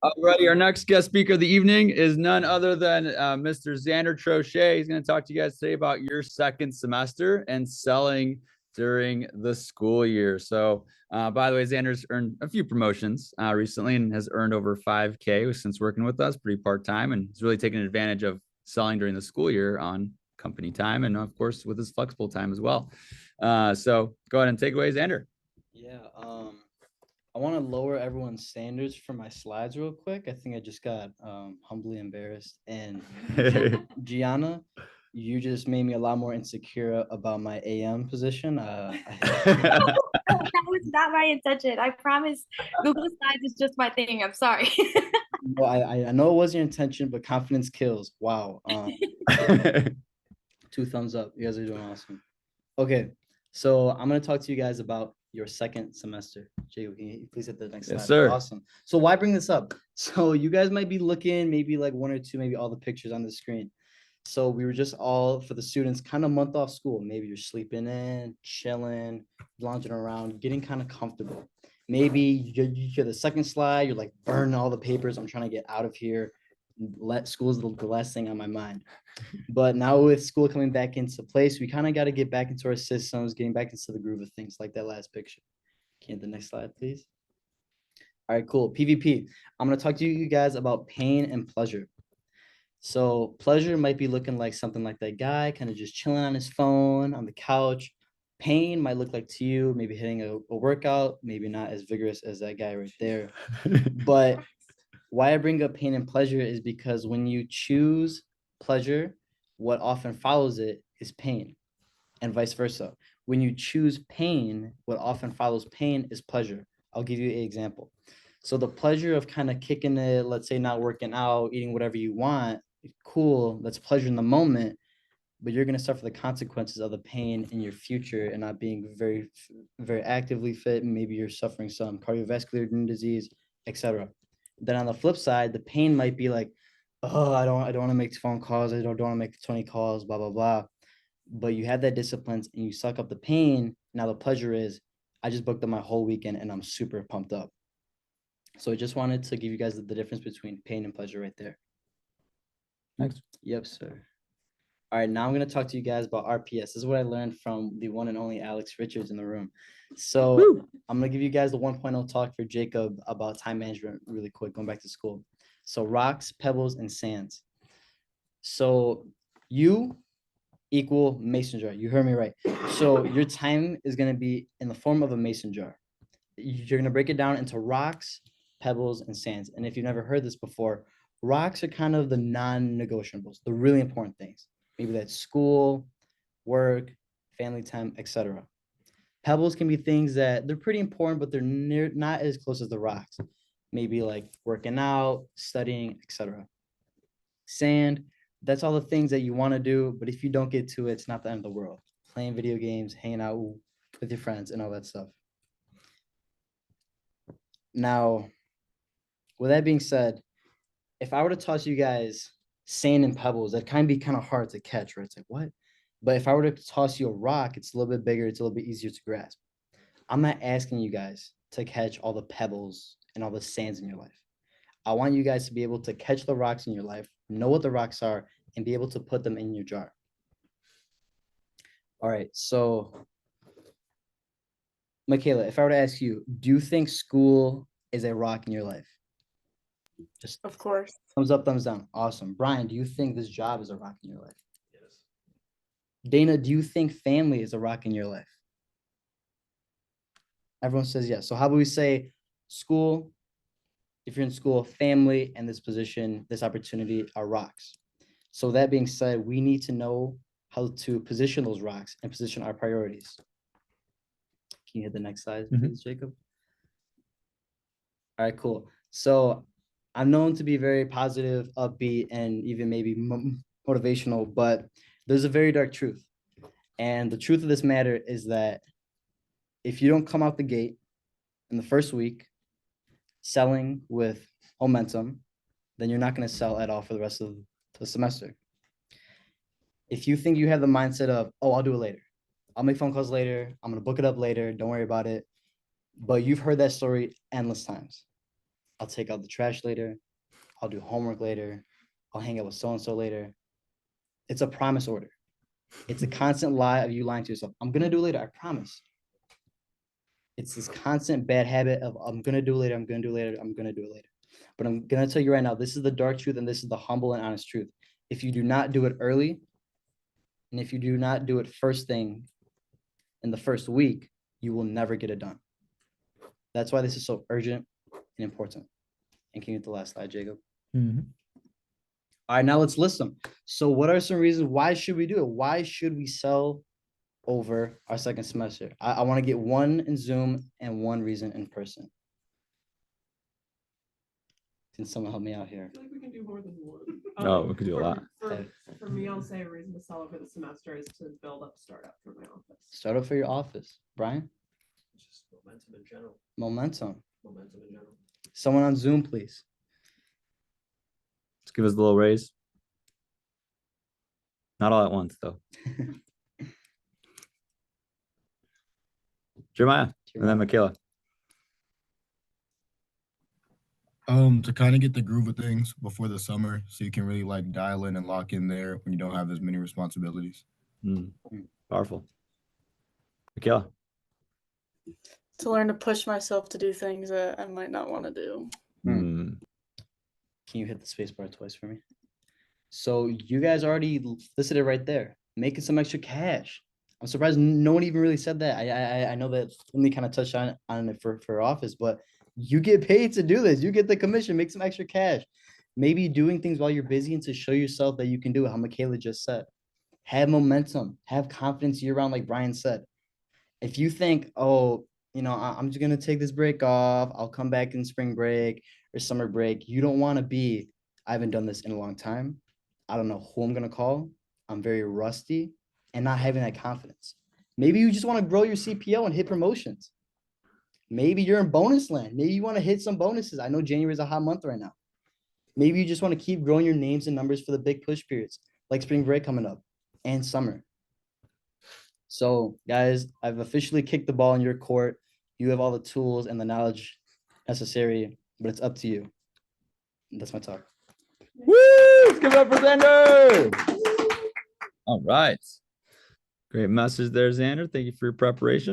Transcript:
Alrighty, our next guest speaker of the evening is none other than Mr. Xander Troche. He's going to talk to you guys today about your second semester and selling during the school year. So, by the way, Xander's earned a few promotions recently and has earned over 5K since working with us, pretty part time, and he's really taken advantage of selling during the school year on company time and, of course, with his flexible time as well. So, go ahead and take away, Xander. Yeah, I want to lower everyone's standards for my slides real quick. I think I just got humbly embarrassed. And Gianna, you just made me a lot more insecure about my AM position. That was not my intention. I promise Google Slides is just my thing. I'm sorry. Well, I know it wasn't your intention, but confidence kills. Wow. 2 thumbs up. You guys are doing awesome. Okay, so I'm gonna talk to you guys about your second semester. Jacob, can you please hit the next slide? Yes, sir. Awesome. So why bring this up? So you guys might be looking maybe like one or two, maybe all the pictures on the screen. So we were just all for the students, kind of month off school. Maybe you're sleeping in, chilling, lounging around, getting kind of comfortable. Maybe you hear the second slide, you're like burning all the papers. I'm trying to get out of here. Let school's the last thing on my mind. But now with school coming back into place, we kind of got to get back into our systems, getting back into the groove of things like that last picture. Can you the next slide, please? All right, cool. PvP. I'm going to talk to you guys about pain and pleasure. So pleasure might be looking like something like that guy, kind of just chilling on his phone on the couch. Pain might look like to you, maybe hitting a workout, maybe not as vigorous as that guy right there. But why I bring up pain and pleasure is because when you choose pleasure, what often follows it is pain, and vice versa. When you choose pain, what often follows pain is pleasure. I'll give you an example. So the pleasure of kind of kicking it, let's say not working out, eating whatever you want, cool, that's pleasure in the moment, but you're going to suffer the consequences of the pain in your future and not being very actively fit. Maybe you're suffering some cardiovascular disease, etc. Then on the flip side, the pain might be like, oh, I don't want to make phone calls, I don't want to make 20 calls, blah blah blah. But you have that discipline and you suck up the pain. Now the pleasure is, I just booked up my whole weekend and I'm super pumped up. So I just wanted to give you guys the difference between pain and pleasure right there. Next. Yep, sir. All right, now I'm going to talk to you guys about RPS. This is what I learned from the one and only Alex Richards in the room. So Woo! I'm going to give you guys the 1.0 talk for Jacob about time management really quick, going back to school. So rocks, pebbles, and sands. So you equal mason jar. You heard me right. So your time is going to be in the form of a mason jar. You're going to break it down into rocks, pebbles, and sands. And if you've never heard this before, rocks are kind of the non-negotiables, the really important things. Maybe that's school, work, family time, etc. Pebbles can be things that they're pretty important, but they're not as close as the rocks. Maybe like working out, studying, etc. Sand, that's all the things that you want to do, but if you don't get to it, it's not the end of the world. Playing video games, hanging out with your friends, and all that stuff. Now, with that being said, if I were to toss you guys sand and pebbles, that kind of be kind of hard to catch, right? It's like, what? But if I were to toss you a rock, it's a little bit bigger, it's a little bit easier to grasp. I'm not asking you guys to catch all the pebbles and all the sands in your life. I want you guys to be able to catch the rocks in your life, know what the rocks are, and be able to put them in your jar. All right, so Michaela, if I were to ask you, do you think school is a rock in your life? Just of course. Thumbs up, thumbs down. Awesome. Brian, do you think this job is a rock in your life? Yes. Dana, do you think family is a rock in your life? Everyone says yes. So how about we say school, if you're in school, family, and this position, this opportunity are rocks. So that being said, we need to know how to position those rocks and position our priorities. Can you hit the next slide, please, Jacob? All right, cool. So I'm known to be very positive, upbeat, and even maybe motivational, but there's a very dark truth. And the truth of this matter is that if you don't come out the gate in the first week selling with momentum, then you're not going to sell at all for the rest of the semester. If you think you have the mindset of, oh, I'll do it later, I'll make phone calls later, I'm going to book it up later, don't worry about it, but you've heard that story endless times. I'll take out the trash later. I'll do homework later. I'll hang out with so-and-so later. It's a promise order. It's a constant lie of you lying to yourself. I'm going to do it later. I promise. It's this constant bad habit of I'm going to do it later. I'm going to do it later. I'm going to do it later. But I'm going to tell you right now, this is the dark truth and this is the humble and honest truth. If you do not do it early, and if you do not do it first thing in the first week, you will never get it done. That's why this is so urgent and important. And can you get the last slide, Jacob? All right, now let's list them. So what are some reasons? Why should we do it? Why should we sell over our second semester? I want to get one in Zoom and one reason in person. Can someone help me out here? I feel like we can do more than one. Oh, we could do a lot. For me, I'll say a reason to sell over the semester is to build up startup for my office. Start up for your office. Brian? Just momentum in general. Momentum. Momentum in general. Someone on Zoom, please. Let's give us a little raise. Not all at once, though. Jeremiah, and then Michaela. To kind of get the groove of things before the summer so you can really like dial in and lock in there when you don't have as many responsibilities. Powerful. Michaela. To learn to push myself to do things that I might not want to do. Can you hit the space bar twice for me? So you guys already listed it right there. Making some extra cash. I'm surprised no one even really said that. I know that Emily kind of touched on it for office, but you get paid to do this. You get the commission, make some extra cash. Maybe doing things while you're busy and to show yourself that you can do it, how Michaela just said. Have momentum, have confidence year round, like Brian said. If you think, oh, you know, I'm just going to take this break off, I'll come back in spring break or summer break. You don't want to be, I haven't done this in a long time. I don't know who I'm going to call. I'm very rusty and not having that confidence. Maybe you just want to grow your CPO and hit promotions. Maybe you're in bonus land. Maybe you want to hit some bonuses. I know January is a hot month right now. Maybe you just want to keep growing your names and numbers for the big push periods, like spring break coming up and summer. So, guys, I've officially kicked the ball in your court. You have all the tools and the knowledge necessary, but it's up to you. And that's my talk. Woo! Let's give it up for Xander. All right. Great message there, Xander. Thank you for your preparation.